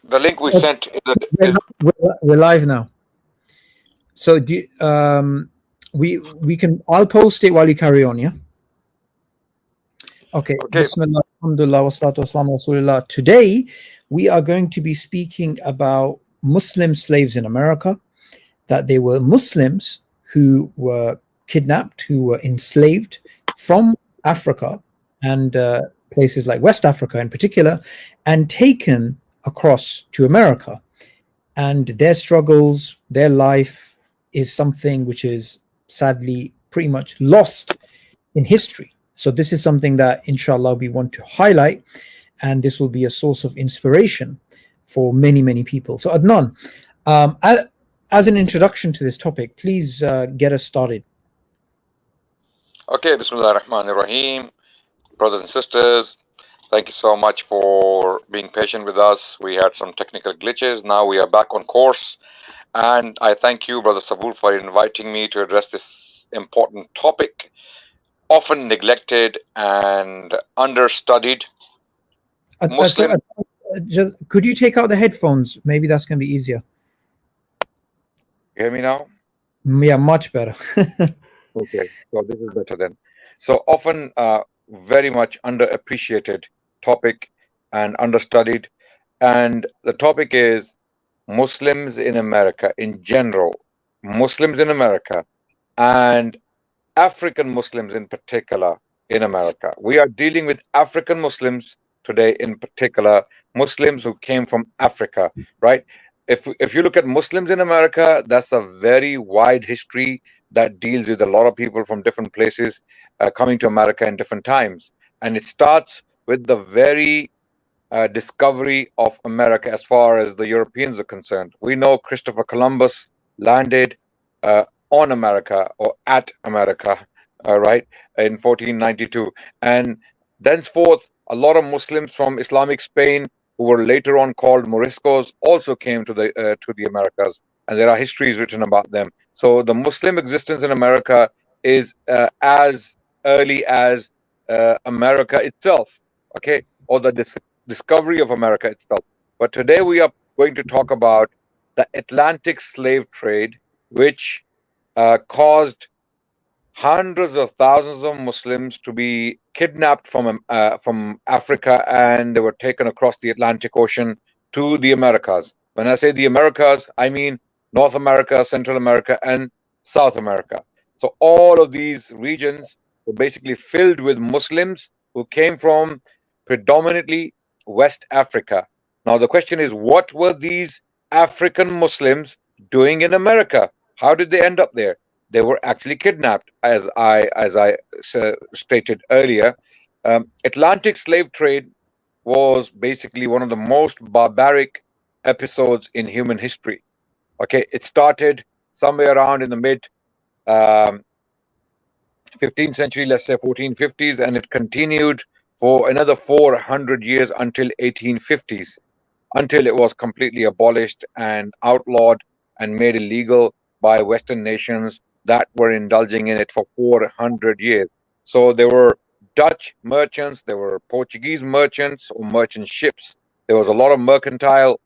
The link we Yes, sent is we're live now. So we can. I'll post it while you carry on. Yeah. Okay. okay. Bismillah, alhamdulillah, wassalatu wassalamu ala rasulillah. Today we are going to be speaking about Muslim slaves in America. That they were Muslims who were kidnapped, who were enslaved from Africa and places like West Africa in particular, and taken across to America. And their struggles, their life is something which is sadly pretty much lost in history. So, this is something that, inshallah, we want to highlight, and this will be a source of inspiration for many, many people. So, Adnan, as an introduction to this topic, please get us started. Okay, Bismillah ar-Rahman ar-Rahim. Brothers and sisters, thank you so much for being patient with us. We had some technical glitches. Now we are back on course. And I thank you, Brother Sabul, for inviting me to address this important topic, often neglected and understudied. So, Muslim. just could you take out the headphones? Maybe that's going to be easier. You hear me now? Yeah, much better. Okay, so this is better then. So often, very much underappreciated topic and understudied. And the topic is Muslims in America in general, Muslims in America, and African Muslims in particular in America. We are dealing with African Muslims today, in particular, Muslims who came from Africa, right? If you look at Muslims in America, that's a very wide history that deals with a lot of people from different places coming to America in different times. And it starts with the very discovery of America as far as the Europeans are concerned. We know Christopher Columbus landed on America or at America, right, in 1492. And thenceforth, a lot of Muslims from Islamic Spain, who were later on called Moriscos, also came to the Americas, and there are histories written about them. So the Muslim existence in America is as early as America itself, okay, or the discovery of America itself. But today we are going to talk about the Atlantic slave trade, which caused hundreds of thousands of Muslims to be kidnapped from Africa, and they were taken across the Atlantic Ocean to the Americas. When I say the Americas, I mean North America, Central America, and South America. So all of these regions were basically filled with Muslims who came from predominantly West Africa. Now the question is, what were these African Muslims doing in America? How did they end up there? They were actually kidnapped, as I stated earlier. Atlantic slave trade was basically one of the most barbaric episodes in human history. Okay, it started somewhere around in the mid um, 15th century, let's say 1450s, and it continued for another 400 years until 1850s, until it was completely abolished and outlawed and made illegal by Western nations that were indulging in it for 400 years. So there were Dutch merchants, there were Portuguese merchants or merchant ships. There was a lot of mercantile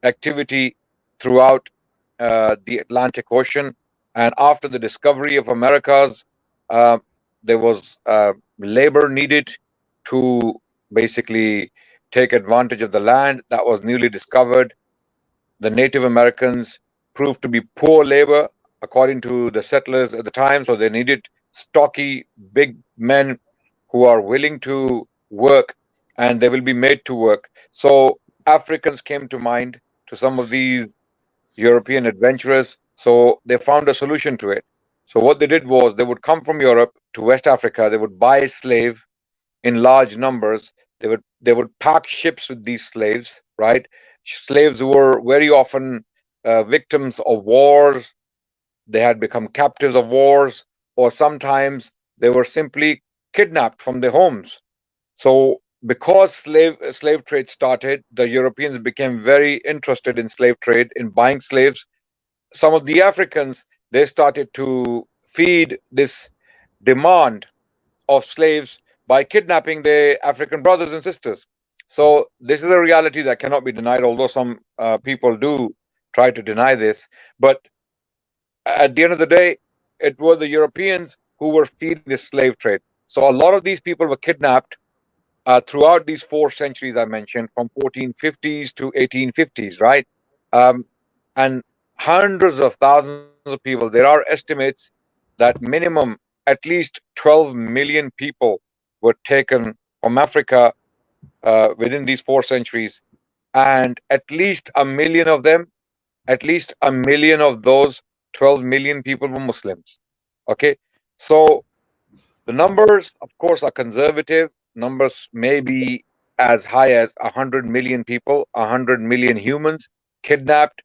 activity throughout the Atlantic Ocean. And after the discovery of Americas, uh, there was labor needed to basically take advantage of the land that was newly discovered. The Native Americans proved to be poor labor, according to the settlers at the time. So they needed stocky, big men who are willing to work, and they will be made to work. So Africans came to mind to some of these European adventurers. So they found a solution to it. So what they did was they would come from Europe to West Africa. They would buy a slave in large numbers. They would pack ships with these slaves, right? Slaves who were very often victims of wars. They had become captives of wars, or sometimes they were simply kidnapped from their homes. So because slave trade started, the Europeans became very interested in slave trade, in buying slaves. Some of the Africans, they started to feed this demand of slaves by kidnapping their African brothers and sisters. So this is a reality that cannot be denied, although some people do try to deny this. But at the end of the day, it were the Europeans who were feeding this slave trade. So a lot of these people were kidnapped throughout these 4 centuries I mentioned, from 1450s to 1850s, right? Um, and hundreds of thousands of people. There are estimates that minimum at least 12 million people were taken from Africa within these 4 centuries, and at least a million of them, at least a million of those 12 million people were Muslims. Okay, so the numbers, of course, are conservative. Numbers may be as high as 100 million people, 100 million humans kidnapped,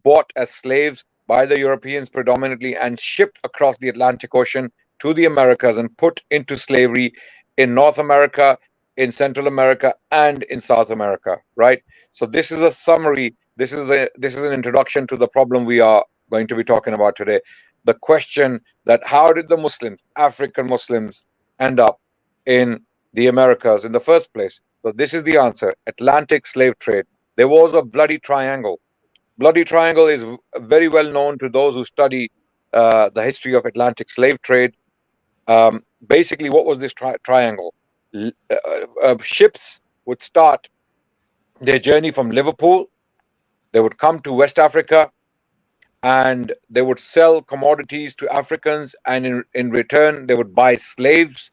bought as slaves by the Europeans predominantly, and shipped across the Atlantic Ocean to the Americas and put into slavery in North America, in Central America, and in South America. Right. So this is a summary. This is an introduction to the problem we are going to be talking about today. The question that how did the Muslims, African Muslims, end up in the Americas in the first place? So this is the answer: Atlantic slave trade. There was a bloody triangle. Bloody Triangle is very well known to those who study the history of Atlantic slave trade. Basically, what was this triangle? Ships would start their journey from Liverpool. They would come to West Africa, and they would sell commodities to Africans, and in return, they would buy slaves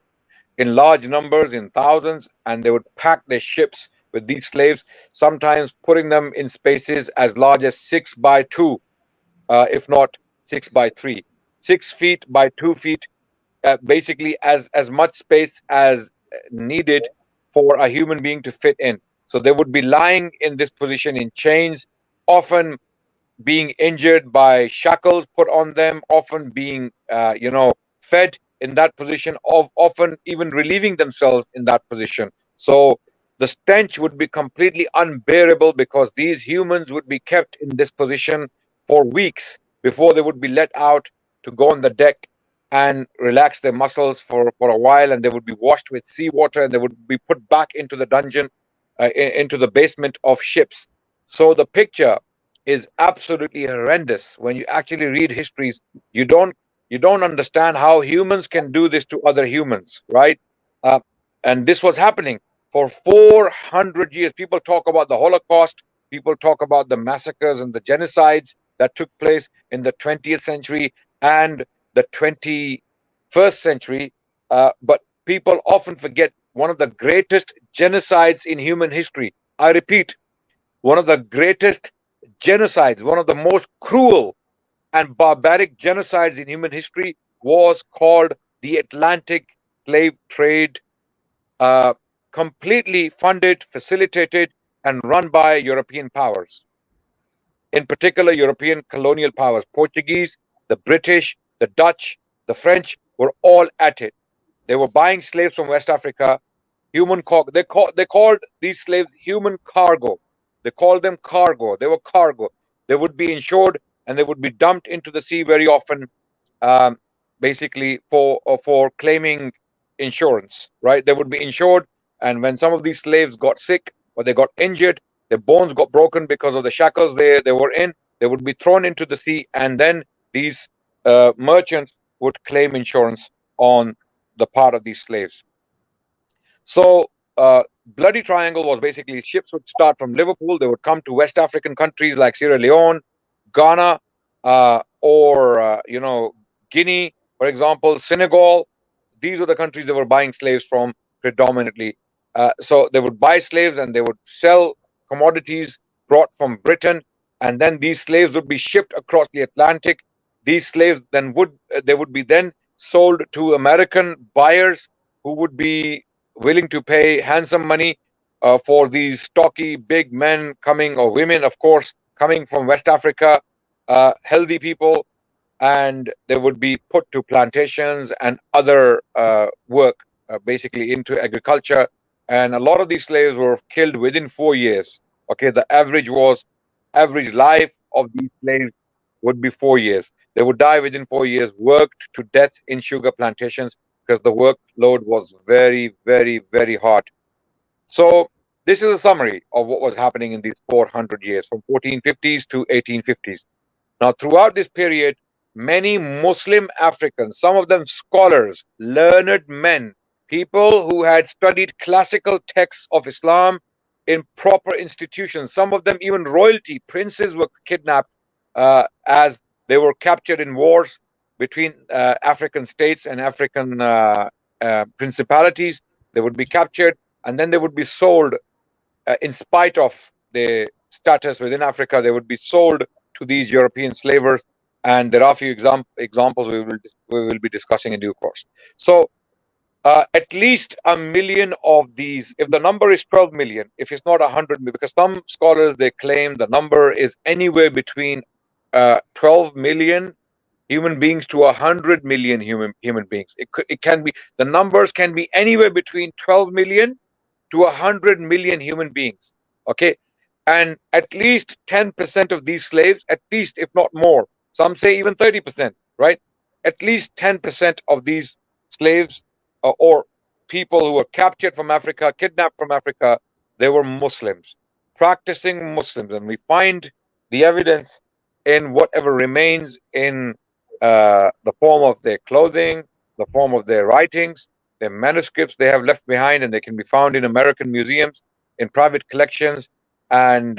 in large numbers, in thousands, and they would pack their ships with these slaves, sometimes putting them in spaces as large as 6 by 2, if not 6 by 3, 6 feet by 2 feet, basically as much space as needed for a human being to fit in. So they would be lying in this position in chains, often being injured by shackles put on them, often being, fed in that position, of often even relieving themselves in that position. So the stench would be completely unbearable because these humans would be kept in this position for weeks before they would be let out to go on the deck and relax their muscles for a while, and they would be washed with seawater, and they would be put back into the dungeon, into the basement of ships. So the picture is absolutely horrendous. When you actually read histories, you don't you don't understand how humans can do this to other humans, right? Uh, and this was happening for 400 years. People talk about the Holocaust. People talk about the massacres and the genocides that took place in the 20th century and the 21st century. But people often forget one of the greatest genocides in human history. I repeat, one of the greatest genocides, one of the most cruel and barbaric genocides in human history was called the Atlantic slave trade, uh, completely funded, facilitated, and run by European powers, in particular European colonial powers. Portuguese, the British, the Dutch, the French were all at it. They were buying slaves from West Africa. They called these slaves human cargo. They called them cargo. They were cargo. They would be insured, and they would be dumped into the sea very often, um, basically for claiming insurance, right? They would be insured, and when some of these slaves got sick or they got injured, their bones got broken because of the shackles they were in, they would be thrown into the sea, and then these merchants would claim insurance on the part of these slaves. So, Bloody Triangle was basically ships would start from Liverpool. They would come to West African countries like Sierra Leone, Ghana, or Guinea, for example, Senegal. These were the countries they were buying slaves from predominantly. So they would buy slaves and they would sell commodities brought from Britain, and then these slaves would be shipped across the Atlantic. These slaves then would be then sold to American buyers who would be willing to pay handsome money for these stocky big men coming, or women, of course, coming from West Africa, healthy people, and they would be put to plantations and other work, basically into agriculture. And a lot of these slaves were killed within 4 years. Okay, the average life of these slaves would be 4 years. They would die within 4 years, worked to death in sugar plantations because the workload was very, very, very hard. So This is a summary of what was happening in these 400 years, from 1450s to 1850s. Now, throughout this period, many Muslim Africans, some of them scholars, learned men, people who had studied classical texts of Islam in proper institutions, some of them even royalty, princes were kidnapped as they were captured in wars between African states and African principalities. They would be captured and then they would be sold in spite of the status within Africa, they would be sold to these European slavers. And there are a few examples we will be discussing in due course. So, at least 1 million of these, if the number is 12 million, if it's not 100 million, because some scholars they claim the number is anywhere between 12 million human beings to 100 million human beings. It can be, the numbers can be anywhere between 12 million to 100 million human beings. Okay. And at least 10% of these slaves, at least, if not more, some say even 30%, right? At least 10% of these slaves or people who were captured from Africa, kidnapped from Africa, they were Muslims, practicing Muslims. And we find the evidence in whatever remains in the form of their clothing, the form of their writings, their manuscripts they have left behind, and they can be found in American museums, in private collections, and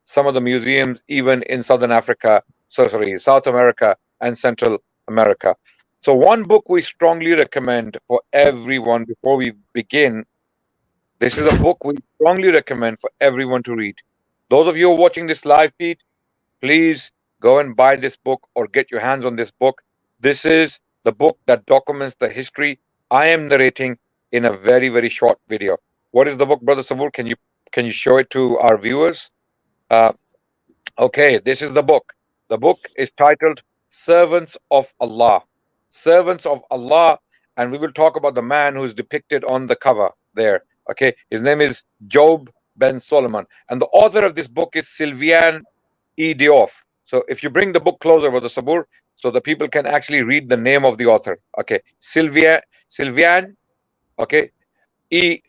some of the museums even in Southern Africa, sorry, South America and Central America. So one book we strongly recommend for everyone before we begin, this is a book we strongly recommend for everyone to read. Those of you who are watching this live feed, please go and buy this book or get your hands on this book. This is the book that documents the history I am narrating in a very, very short video. What is the book, Brother Sabur? Can you show it to our viewers? Uh, okay, this is the book. The book is titled Servants of Allah. Servants of Allah, and we will talk about the man who is depicted on the cover there. Okay, his name is Job Ben Solomon, and the author of this book is Sylviane Diouf. So if you bring the book closer with the Sabur, so the people can actually read the name of the author. Okay, Sylviane, okay, A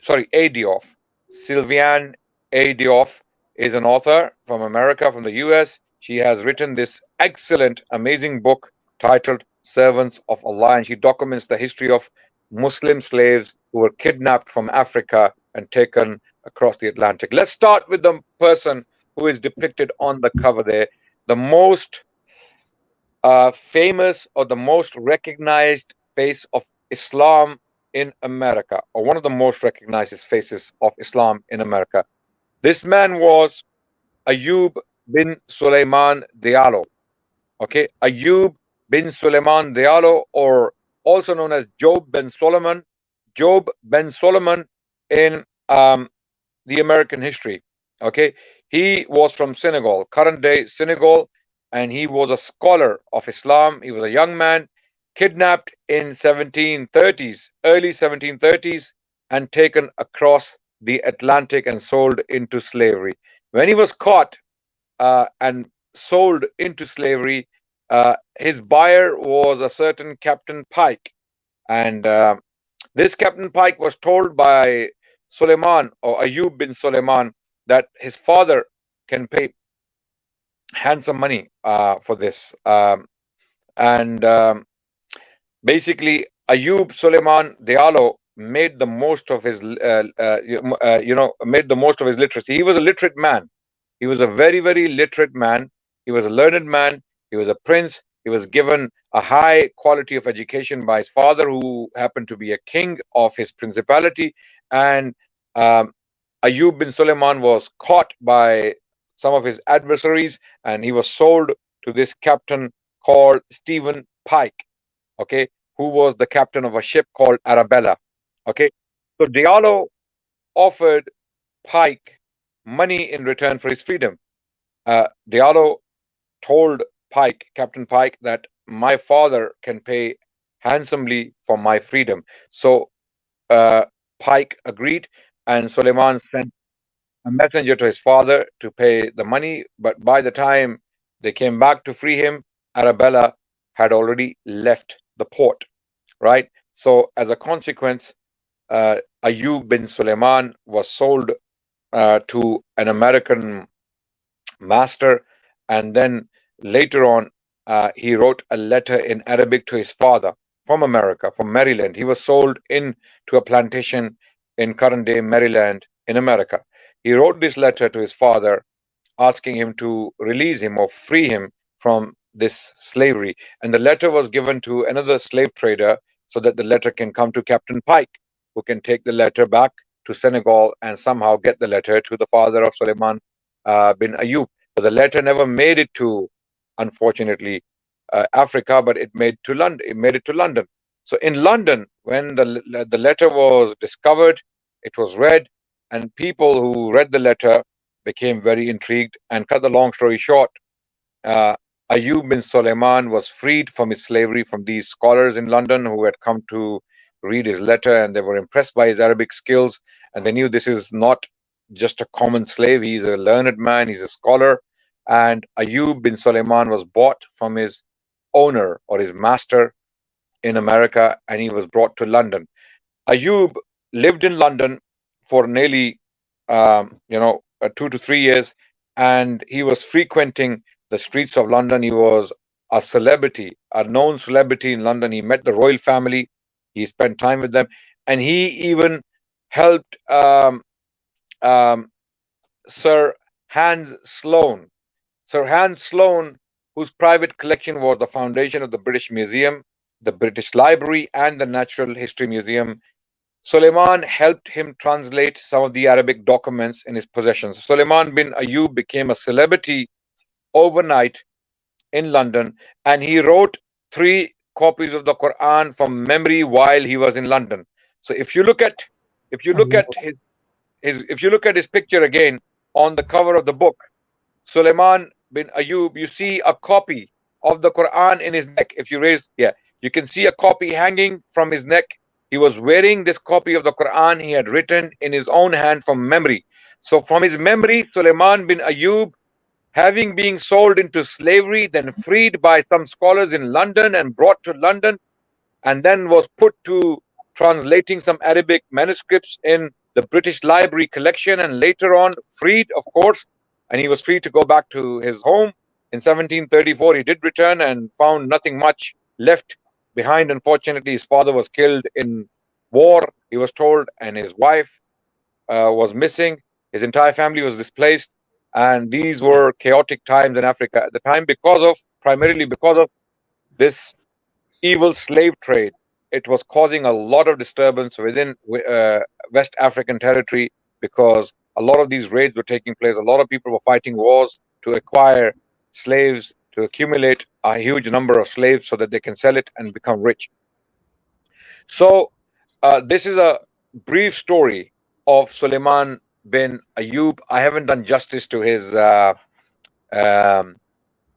Diouf. Sylviane A Diouf is an author from America, from the US. She has written this excellent, amazing book titled Servants of Allah, and she documents the history of Muslim slaves who were kidnapped from Africa and taken across the Atlantic. Let's start with the person who is depicted on the cover there, the most famous or the most recognized face of Islam in America, or one of the most recognized faces of Islam in America. This man was Ayub bin Sulaiman Diallo. Okay, Ayub bin Sulaiman Diallo, or also known as Job ben Solomon. Job ben Solomon in the American history. Okay, he was from Senegal, current day Senegal, and he was a scholar of Islam. He was a young man kidnapped in 1730s, early 1730s, and taken across the Atlantic and sold into slavery. When he was caught and sold into slavery, his buyer was a certain Captain Pike, and this Captain Pike was told by Suleiman or Ayub bin Suleiman that his father can pay handsome money for this. And basically, Ayub Suleiman Diallo made the most of his, made the most of his literacy. He was a literate man. He was a very, very literate man. He was a learned man. He was a prince. He was given a high quality of education by his father, who happened to be a king of his principality. And Ayub bin Suleiman was caught by some of his adversaries, and he was sold to this captain called Stephen Pike, okay, who was the captain of a ship called Arabella. Okay, so Diallo offered Pike money in return for his freedom. Diallo told Pike, Captain Pike, that my father can pay handsomely for my freedom. So Pike agreed, and Suleiman sent a messenger to his father to pay the money. But by the time they came back to free him, Arabella had already left the port, right? So as a consequence, Ayub bin Suleiman was sold to an American master, and then later on, he wrote a letter in Arabic to his father from America, from Maryland. He was sold in to a plantation in current day Maryland in America. He wrote this letter to his father asking him to release him or free him from this slavery. And the letter was given to another slave trader so that the letter can come to Captain Pike, who can take the letter back to Senegal and somehow get the letter to the father of Suleiman bin Ayub. But the letter never made it to, unfortunately, Africa, but it made to London. It made it to London. So in London, when the letter was discovered, it was read, and people who read the letter became very intrigued. And cut the long story short, uh, Ayub bin Suleiman was freed from his slavery from these scholars in London who had come to read his letter, and they were impressed by his Arabic skills, and they knew this is not just a common slave. He's a learned man, he's a scholar. And Ayub bin Suleiman was bought from his owner or his master in America, and he was brought to London. Ayub lived in London for nearly, 2 to 3 years, and he was frequenting the streets of London. He was a celebrity, a known celebrity in London. He met the royal family. He spent time with them, and he even helped um, Sir Hans Sloane. Sir Hans Sloane, whose private collection was the foundation of the British Museum, the British Library, and the Natural History Museum. Suleiman helped him translate some of the Arabic documents in his possessions. Suleiman bin Ayub became a celebrity overnight in London, and he wrote 3 copies of the Quran from memory while he was in London. So if you look Allah. at his if you look at his picture again on the cover of the book, Suleiman bin Ayub, you see a copy of the Quran in his neck. If you raise, yeah, you can see a copy hanging from his neck. He was wearing this copy of the Quran he had written in his own hand from memory. So, from his memory, Suleiman bin Ayub, having been sold into slavery, then freed by some scholars in London and brought to London, and then was put to translating some Arabic manuscripts in the British Library collection, and later on freed, of course, and he was free to go back to his home. In 1734, he did return and found nothing much left behind. Unfortunately, his father was killed in war, he was told, and his wife was missing. His entire family was displaced, and these were chaotic times in Africa at the time primarily because of this evil slave trade. It was causing a lot of disturbance within West African territory because a lot of these raids were taking place. A lot of people were fighting wars to acquire slaves, to accumulate a huge number of slaves so that they can sell it and become rich. So, this is a brief story of Suleiman bin Ayub. I haven't done justice to um,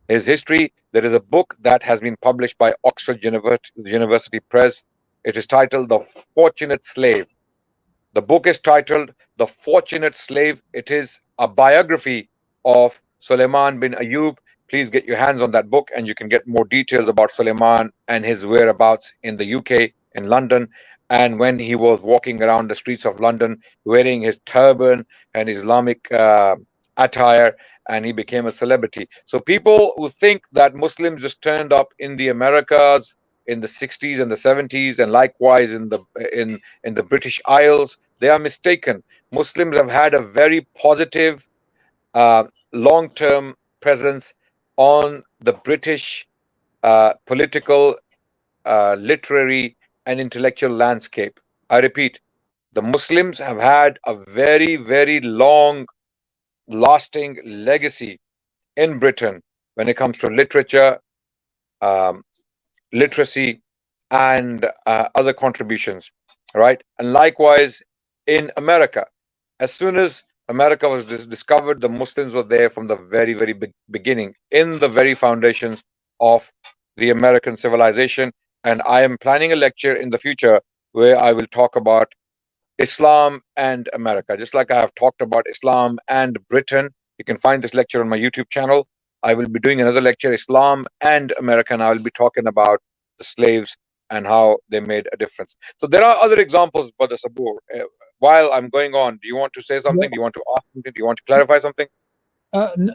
his history. There is a book that has been published by Oxford University Press. It is titled The Fortunate Slave. The book is titled The Fortunate Slave. It is a biography of Suleiman bin Ayub. Please get your hands on that book, and you can get more details about Suleiman and his whereabouts in the UK, in London, and when he was walking around the streets of London wearing his turban and Islamic attire, and he became a celebrity. So people who think that Muslims just turned up in the Americas in the 60s and the 70s, and likewise in the British Isles, they are mistaken. Muslims have had a very positive long-term presence on the British political, literary, and intellectual landscape. I repeat, the Muslims have had a very, very long lasting legacy in Britain when it comes to literature, um, literacy, and other contributions, right? And likewise in America. As soon as America was discovered, the Muslims were there from the very, very beginning, in the very foundations of the American civilization. And I am planning a lecture in the future where I will talk about Islam and America, just like I have talked about Islam and Britain. You can find this lecture on my YouTube channel. I will be doing another lecture, Islam and America, and I will be talking about the slaves and how they made a difference. So there are other examples, Brother Sabur, while I'm going on, do you want to say something? Do you want to ask something? Do you want to clarify something?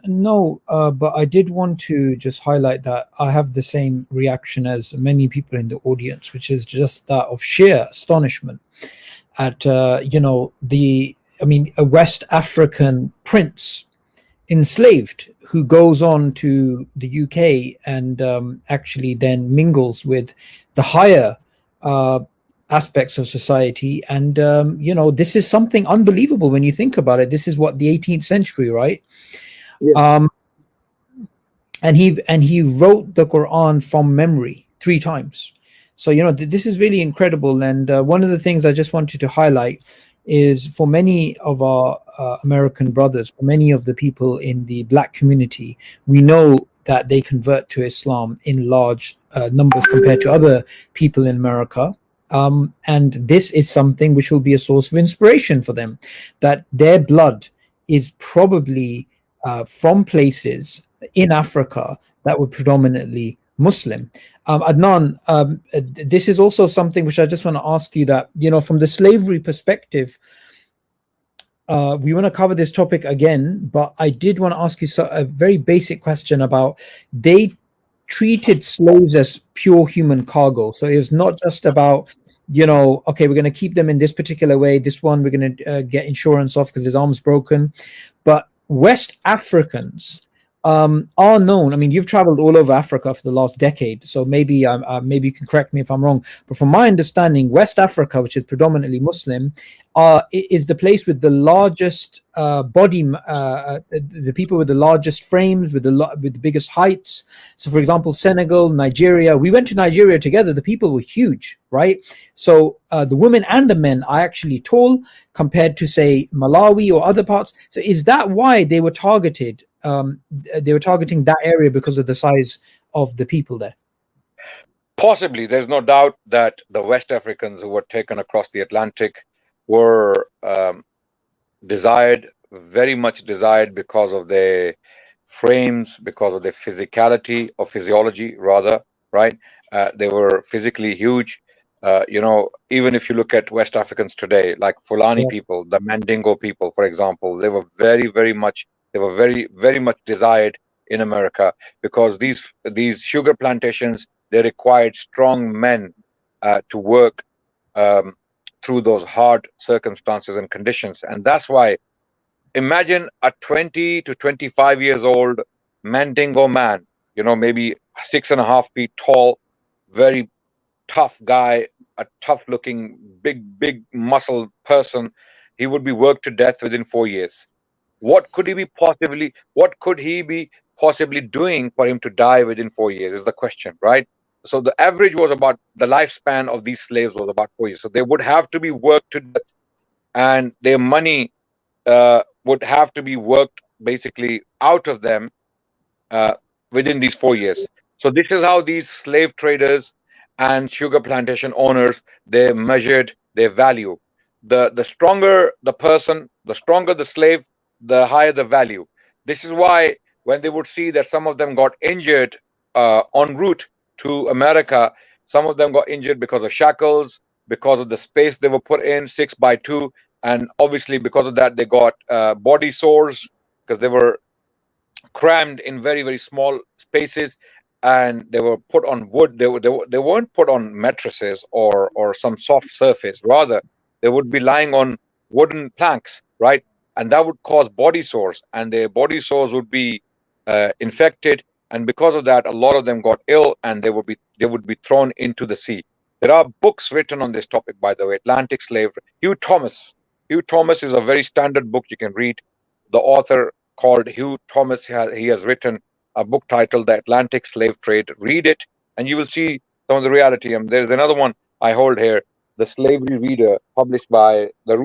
No, but I did want to just highlight that I have the same reaction as many people in the audience, which is just that of sheer astonishment at a West African prince enslaved who goes on to the UK and actually then mingles with the higher uh, aspects of society. And this is something unbelievable when you think about it. This is what, the 18th century, right? Yeah. Um, and he wrote the Quran from memory 3 times. So this is really incredible. And one of the things I just wanted to highlight is, for many of our American brothers, for many of the people in the black community, we know that they convert to Islam in large numbers compared to other people in America. And this is something which will be a source of inspiration for them, that their blood is probably from places in Africa that were predominantly Muslim. Adnan, this is also something which I just want to ask you, that, from the slavery perspective, we want to cover this topic again, but I did want to ask you a very basic question about, they treated slaves as pure human cargo. So it was not just about, okay, we're going to keep them in this particular way. This one we're going to get insurance off because his arm's broken. But West Africans are known. I mean, you've traveled all over Africa for the last decade, so maybe maybe you can correct me if I'm wrong. But from my understanding, West Africa, which is predominantly Muslim, is the place with the largest body, the people with the largest frames, with the biggest heights. So, for example, Senegal, Nigeria. We went to Nigeria together. The people were huge, right? So the women and the men are actually tall compared to, say, Malawi or other parts. So is that why they were targeted? They were targeting that area because of the size of the people there. Possibly. There's no doubt that the West Africans who were taken across the Atlantic were desired, very much desired, because of their frames, because of their physicality or physiology, rather, right? They were physically huge. Even if you look at West Africans today, like Fulani Yeah. people, the Mandingo people, for example, they were very, very much, they were very, very much desired in America, because these sugar plantations, they required strong men to work um, through those hard circumstances and conditions. And that's why, imagine a 20 to 25 years old Mandingo man, maybe 6.5 feet tall, very tough guy, a tough looking, big muscle person. He would be worked to death within 4 years. What could he be possibly doing for him to die within 4 years is the question, right? So the average was about, the lifespan of these slaves was about 4 years. So they would have to be worked to death, and their money would have to be worked basically out of them uh, within these 4 years. So this is how these slave traders and sugar plantation owners, they measured their value. The stronger the person, the stronger the slave, the higher the value. This is why when they would see that some of them got injured en route to America, some of them got injured because of shackles, because of the space they were put in, 6x2, and obviously because of that they got body sores, because they were crammed in very, very small spaces, and they were put on wood. They weren't put on mattresses or some soft surface. Rather, they would be lying on wooden planks, right? And that would cause body sores, and their body sores would be infected, and because of that, a lot of them got ill, and they would be thrown into the sea. There are books written on this topic, by the way. Atlantic slave, Hugh Thomas is a very standard book you can read. The author, called Hugh Thomas, he has written a book titled The Atlantic Slave Trade. Read it, and you will see some of the reality. There's another one I hold here, The Slavery Reader, published by the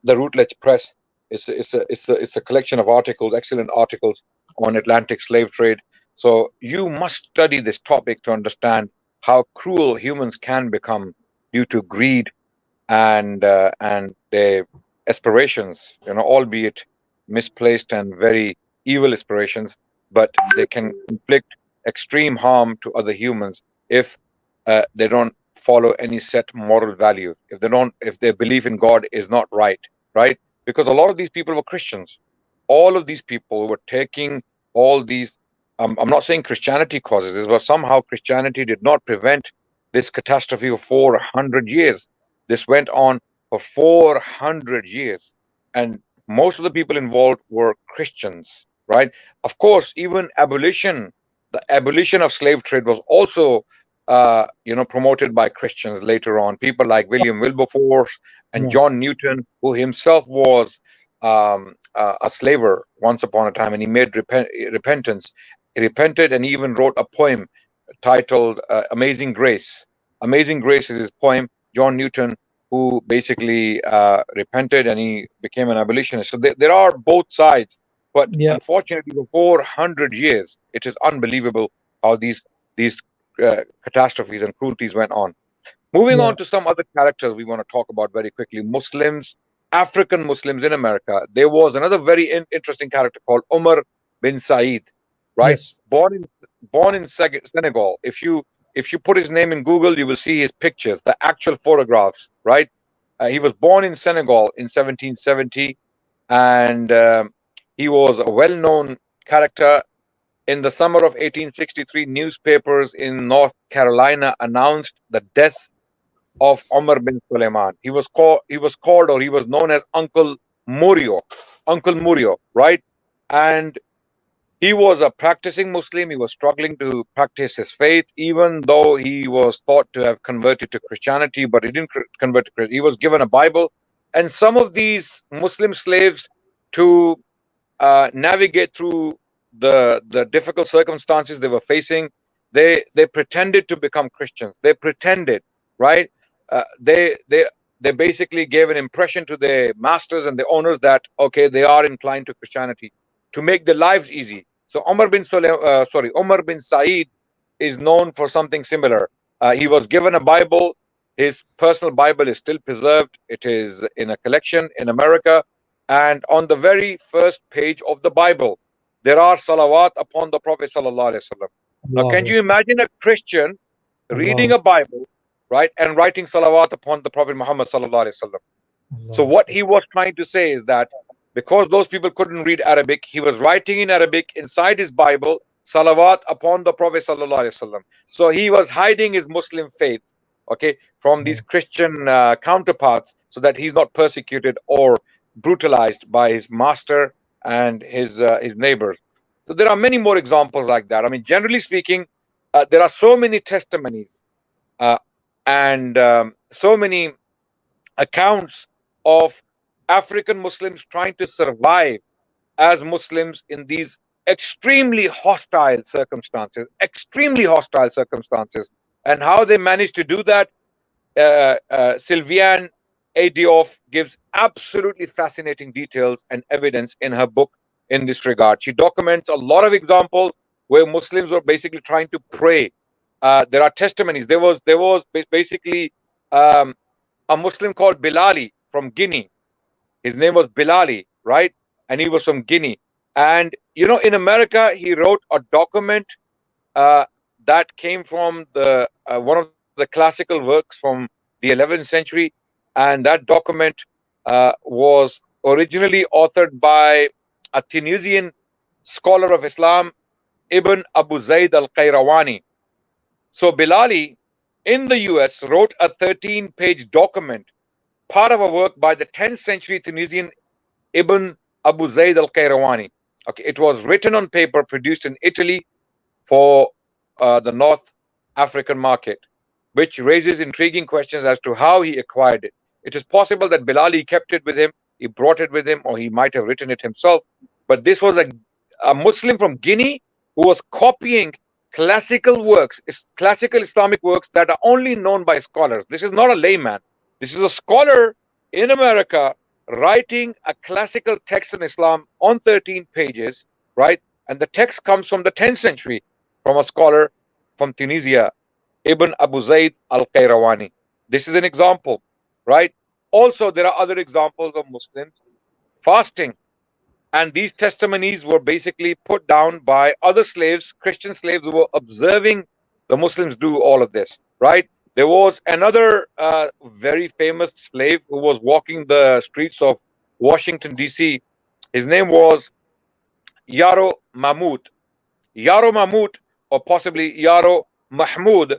Routledge Press. It's a collection of articles, excellent articles on Atlantic slave trade. So you must study this topic to understand how cruel humans can become due to greed and their aspirations, albeit misplaced and very evil aspirations, but they can inflict extreme harm to other humans if they don't follow any set moral value, if their belief in God is not right, right? Because a lot of these people were Christians. All of these people were taking all these. I'm not saying Christianity causes this, but somehow Christianity did not prevent this catastrophe for 400 years. This went on for 400 years, and most of the people involved were Christians, right? Of course, even the abolition of slave trade was also, promoted by Christians later on. People like William Wilberforce and Yeah. John Newton, who himself was a slaver once upon a time, and he made repentance. He repented, and he even wrote a poem titled "Amazing Grace." Amazing Grace is his poem. John Newton, who basically repented and he became an abolitionist. So there are both sides, but Yeah. unfortunately, for 400 years, it is unbelievable how these catastrophes and cruelties went on. Moving Yeah. on to some other characters we want to talk about very quickly. Muslims, African Muslims in America. There was another very interesting character called Umar bin Said, right? Yes. Born in Senegal. If you put his name in Google, you will see his pictures, the actual photographs, right? He was born in Senegal in 1770, and he was a well-known character. In the summer of 1863, newspapers in North Carolina announced the death of Omar bin Suleiman. He was called or he was known as Uncle Murio, right? And he was a practicing Muslim. He was struggling to practice his faith, even though he was thought to have converted to Christianity, but he didn't convert to Christianity. He was given a Bible, and some of these Muslim slaves, to navigate through the difficult circumstances they were facing, they pretended to become Christians. They pretended, right? They basically gave an impression to their masters and the owners that, okay, they are inclined to Christianity to make their lives easy. So Omar bin Said is known for something similar. He was given a Bible. His personal Bible is still preserved. It is in a collection in America. And on the very first page of the Bible, there are salawat upon the Prophet sallallahu alaihi wasallam. Now, can Allahu you imagine a Christian reading Allahu a Bible, right, and writing salawat upon the Prophet Muhammad sallallahu alaihi wasallam? So Allahu what he was trying to say is that because those people couldn't read Arabic, he was writing in Arabic inside his Bible, salawat upon the Prophet sallallahu alaihi wasallam. So he was hiding his Muslim faith, okay, from these Christian counterparts, so that he's not persecuted or brutalized by his master and his neighbors. So there are many more examples like that. I mean, generally speaking, there are so many testimonies uh, and so many accounts of African Muslims trying to survive as Muslims in these extremely hostile circumstances, and how they managed to do that. Sylviane Adioff gives absolutely fascinating details and evidence in her book in this regard. She documents a lot of examples where Muslims were basically trying to pray. There are testimonies. There was basically um, a Muslim called Bilali from Guinea. His name was Bilali, right? And he was from Guinea. And in America, he wrote a document uh, that came from the one of the classical works from the 11th century, and that document was originally authored by a Tunisian scholar of Islam, Ibn Abu Zayd al-Qayrawani. So Bilali in the US wrote a 13-page document, part of a work by the 10th century Tunisian Ibn Abu Zayd al-Qayrawani. Okay, it was written on paper, produced in Italy for the North African market, which raises intriguing questions as to how he acquired it. It is possible that Bilali kept it with him, he brought it with him, or he might have written it himself. But this was a Muslim from Guinea who was copying classical Islamic works that are only known by scholars. This is not a layman. This is a scholar in America writing a classical text in Islam on 13 pages, right? And the text comes from the 10th century from a scholar from Tunisia, Ibn Abu Zayd al-Qayrawani. This is an example, right? Also, there are other examples of Muslims fasting, and these testimonies were basically put down by other slaves, Christian slaves, who were observing the Muslims do all of this, right? There was another very famous slave who was walking the streets of Washington, D.C. His name was Yaro Mahmoud. Yaro Mahmoud, or possibly Yaro Mahmoud,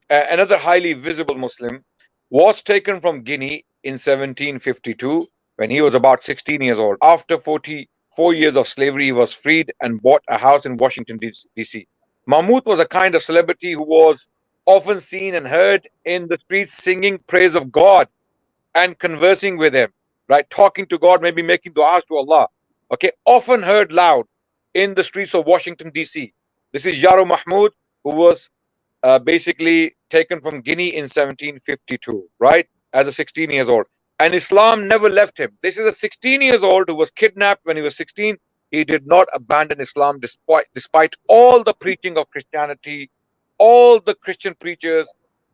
another highly visible Muslim, was taken from Guinea in 1752 when he was about 16 years old. After 44 years of slavery, he was freed and bought a house in Washington, D.C. Mahmoud was a kind of celebrity who was often seen and heard in the streets singing praise of God and conversing with him, right? Talking to God, maybe making du'as to Allah. Okay, often heard loud in the streets of Washington, D.C. This is Yaro Mahmoud, who was basically taken from Guinea in 1752, right? As a 16 years old. And Islam never left him. This is a 16 years old who was kidnapped when he was 16. He did not abandon Islam despite all the preaching of Christianity, all the Christian preachers,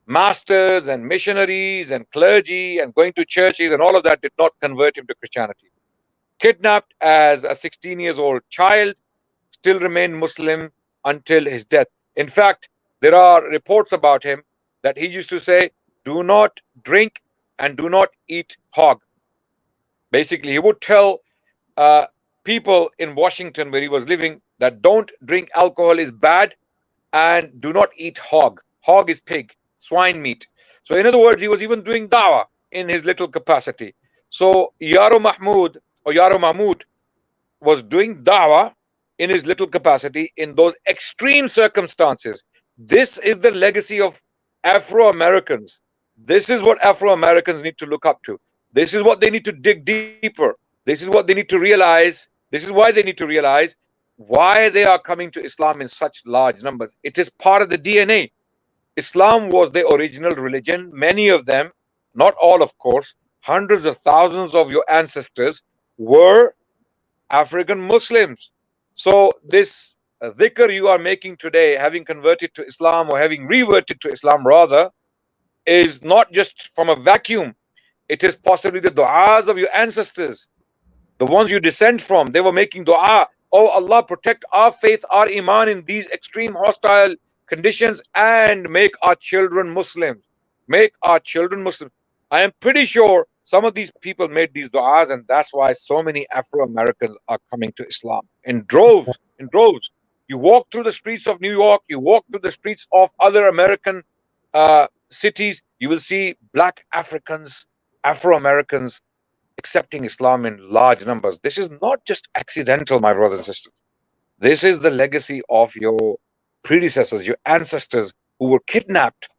masters and missionaries and clergy and going to churches and all of that did not convert him to Christianity. Kidnapped as a 16 years old child, still remained Muslim until his death. In fact, there are reports about him that he used to say, do not drink and do not eat hog. Basically, he would tell uh, people in Washington where he was living that don't drink alcohol is bad and do not eat hog. Hog is pig, swine meat. So, in other words, he was even doing dawah in his little capacity. So, Yaro Mahmoud or Yaro Mahmoud was doing dawah in his little capacity in those extreme circumstances. This is the legacy of Afro Americans. This is what Afro Americans need to look up to. This is what they need to dig deeper. This is what they need to realize. This is why they need to realize why they are coming to Islam in such large numbers. It is part of the DNA. Islam was the original religion. Many of them, not all, of course, hundreds of thousands of your ancestors were African Muslims. So this dhikr you are making today, having converted to Islam or having reverted to Islam rather, is not just from a vacuum. It is possibly the du'as of your ancestors, the ones you descend from. They were making du'a, oh Allah, protect our faith, our iman in these extreme hostile conditions and make our children Muslims. Make our children Muslims. I am pretty sure some of these people made these du'as, and that's why so many Afro-Americans are coming to Islam in droves, in droves. You walk through the streets of New York, you walk through the streets of other American cities, you will see black Africans, Afro-Americans accepting Islam in large numbers. This is not just accidental, my brothers and sisters. This is the legacy of your predecessors, your ancestors who were kidnapped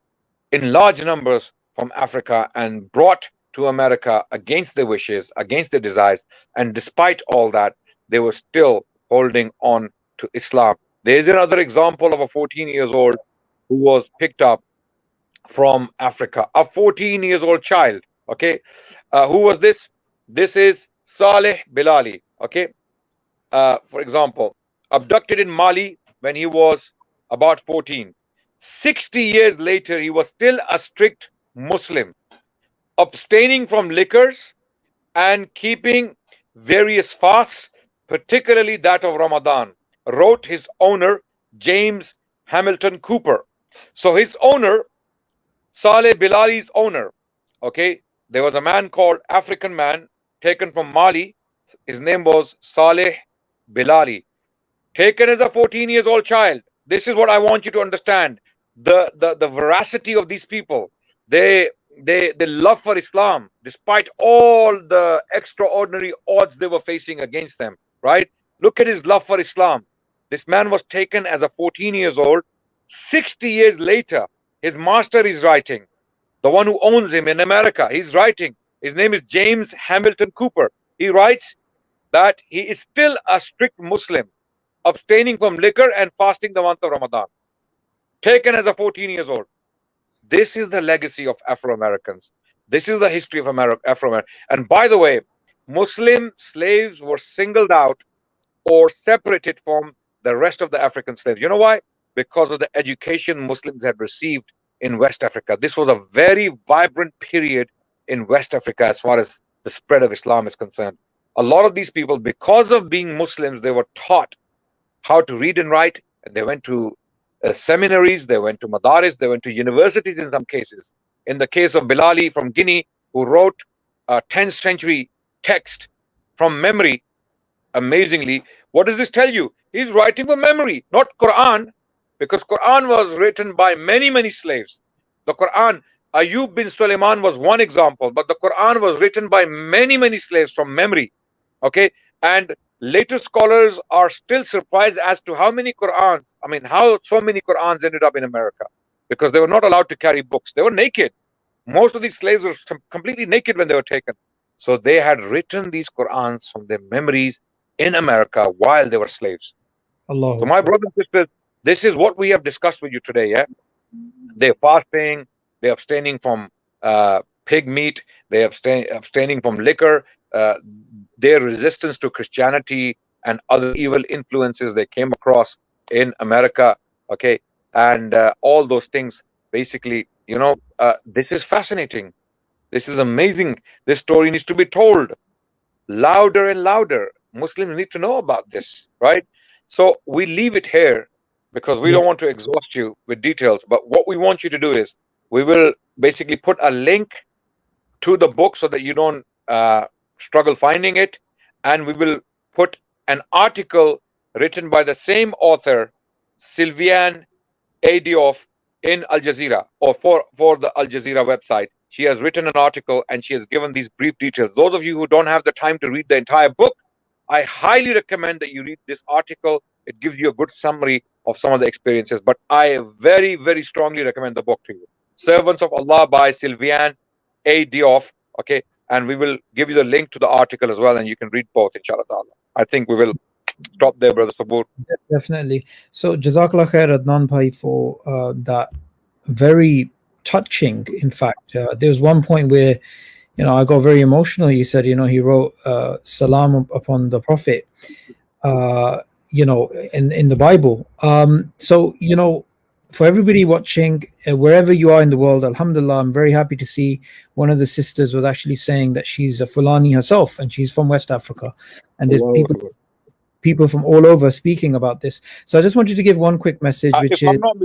in large numbers from Africa and brought to America against their wishes, against their desires. And despite all that, they were still holding on to Islam. There's another example of a 14 years old who was picked up from Africa, a 14 years old child. Okay. Who was this? This is Saleh Bilali. Okay. For example, abducted in Mali when he was about 14. 60 years later, he was still a strict Muslim, abstaining from liquors and keeping various fasts, particularly that of Ramadan, wrote his owner, James Hamilton Cooper. So his owner, Saleh Bilali's owner, okay, there was a man called African man taken from Mali. His name was Saleh Bilali, taken as a 14 years old child. This is what I want you to understand. The veracity of these people. They love for Islam, despite all the extraordinary odds they were facing against them, right? Look at his love for Islam. This man was taken as a 14 years old. 60 years later, his master is writing, the one who owns him in America, he's writing. His name is James Hamilton Cooper. He writes that he is still a strict Muslim, abstaining from liquor and fasting the month of Ramadan, taken as a 14 years old. This is the legacy of Afro-Americans. This is the history of Afro-Americans. And by the way, Muslim slaves were singled out or separated from the rest of the African slaves. You know why? Because of the education Muslims had received in West Africa. This was a very vibrant period in West Africa as far as the spread of Islam is concerned. A lot of these people, because of being Muslims, they were taught how to read and write. And they went to seminaries, they went to madaris, they went to universities in some cases. In the case of Bilali from Guinea, who wrote a 10th century text from memory, amazingly, what does this tell you? He's writing from memory, not Quran, because Quran was written by many, many slaves. The Quran, Ayub bin Sulaiman was one example, but the Quran was written by many, many slaves from memory. Okay, and later scholars are still surprised as to how many Qurans, I mean, how so many Qurans ended up in America, because they were not allowed to carry books. They were naked. Most of these slaves were completely naked when they were taken. So they had written these Qurans from their memories in America while they were slaves. Allah. So my brothers and sisters, this is what we have discussed with you today. Yeah, they're fasting, they're abstaining from pig meat, they're abstaining from liquor, their resistance to Christianity and other evil influences they came across in America. Okay, and all those things. Basically, this is fascinating. This is amazing. This story needs to be told louder and louder. Muslims need to know about this, right? So we leave it here because we Yeah. don't want to exhaust you with details. But what we want you to do is we will basically put a link to the book so that you don't struggle finding it. And we will put an article written by the same author, Sylviane Adiof, in Al Jazeera, or for the Al Jazeera website. She has written an article and she has given these brief details. Those of you who don't have the time to read the entire book, I highly recommend that you read this article. It gives you a good summary of some of the experiences, but I very, very strongly recommend the book to you. Servants of Allah by Sylviane A. Diouf. Okay, and we will give you the link to the article as well, and you can read both, inshallah. I think we will stop there, Brother Sabur. Definitely. So, Jazakallah khair, Adnan Bhai, for that very touching. In fact, there was one point where, I got very emotional. You said, he wrote salam upon the Prophet, in the Bible. So, for everybody watching, wherever you are in the world, alhamdulillah, I'm very happy to see one of the sisters was actually saying that she's a Fulani herself and she's from West Africa. And there's people from all over speaking about this. So I just wanted to give one quick message, which if I'm not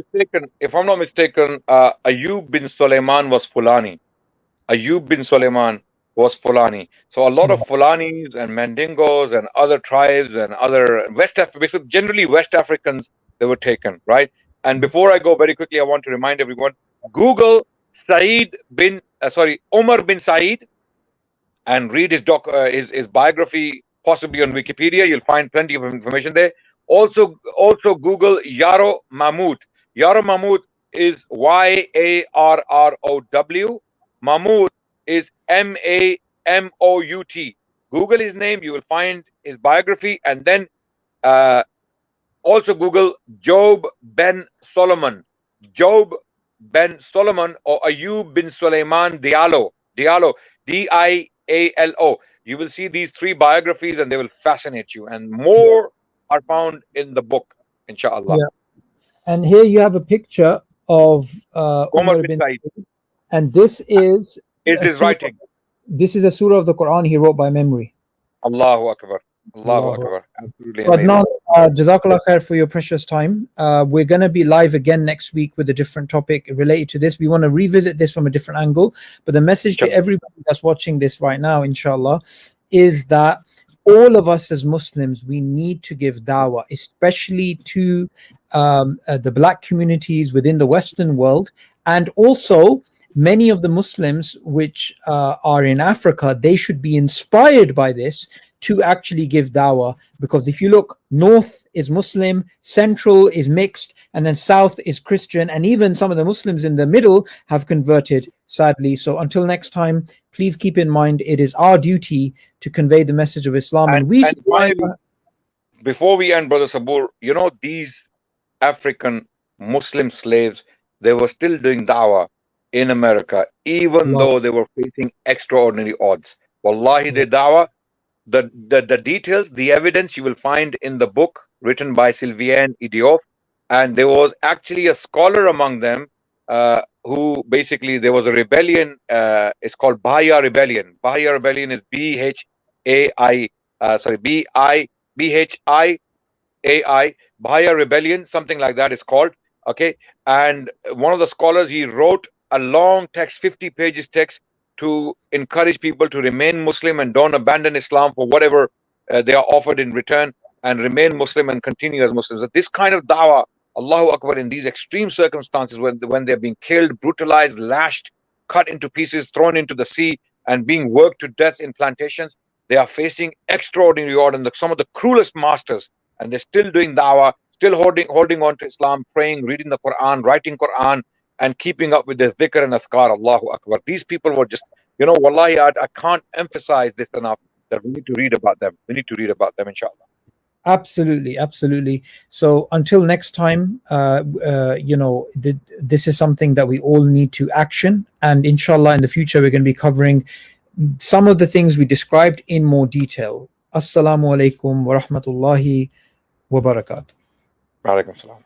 mistaken, Ayub bin Sulaiman was Fulani. Ayub bin Sulaiman was Fulani. So a lot of Fulanis and Mandingos and other tribes and other generally West Africans, they were taken, right? And before I go very quickly, I want to remind everyone, Google Omar bin Said, and read his biography, possibly on Wikipedia. You'll find plenty of information there. Also Google Yaro Mahmoud. Yaro Mahmoud is Yarrow. Mahmoud is Mamout. Google his name, you will find his biography, and then also Google Job ben Solomon. Job ben Solomon, or Ayub bin Sulaiman Diallo, Diallo. You will see these three biographies and they will fascinate you, and more are found in the book, inshallah. Yeah. And here you have a picture of Umar bin Said, and this is writing. This is a surah of the Quran he wrote by memory. Allahu Akbar. Allahu Akbar. Absolutely amazing. Now, Jazakallah khair for your precious time. We're going to be live again next week with a different topic related to this. We want to revisit this from a different angle. But the message to everybody that's watching this right now, inshallah, is that all of us as Muslims, we need to give dawah, especially to the black communities within the Western world, and also many of the Muslims which are in Africa. They should be inspired by this to actually give dawah, because if you look, north is Muslim, central is mixed, and then south is Christian, and even some of the Muslims in the middle have converted, sadly. So until next time, please keep in mind it is our duty to convey the message of Islam. And finally, before we end, Brother Sabur, these African Muslim slaves, they were still doing dawah in America, even though they were facing extraordinary odds. Wallahi, their dawah, the details, the evidence you will find in the book written by Sylviane Idiof. And there was actually a scholar among them who basically, there was a rebellion. It's called Bahia Rebellion. Bahia Rebellion is Bhiai, Bahia Rebellion, something like that is called. Okay, and one of the scholars, he wrote a long text, 50 pages text, to encourage people to remain Muslim and don't abandon Islam for whatever they are offered in return, and remain Muslim and continue as Muslims. This kind of dawah, Allahu Akbar, in these extreme circumstances when they're being killed, brutalized, lashed, cut into pieces, thrown into the sea, and being worked to death in plantations, they are facing extraordinary odds and some of the cruelest masters, and they're still doing dawah, still holding on to Islam, praying, reading the Quran, writing Quran, and keeping up with the dhikr and askar. Allahu Akbar. These people were just, wallahi, I can't emphasize this enough, that we need to read about them. We need to read about them, inshallah. Absolutely, absolutely. So until next time, this is something that we all need to action, and inshallah in the future we're going to be covering some of the things we described in more detail. Assalamu alaikum wa rahmatullahi wa barakatuh. Wa alaikum salam.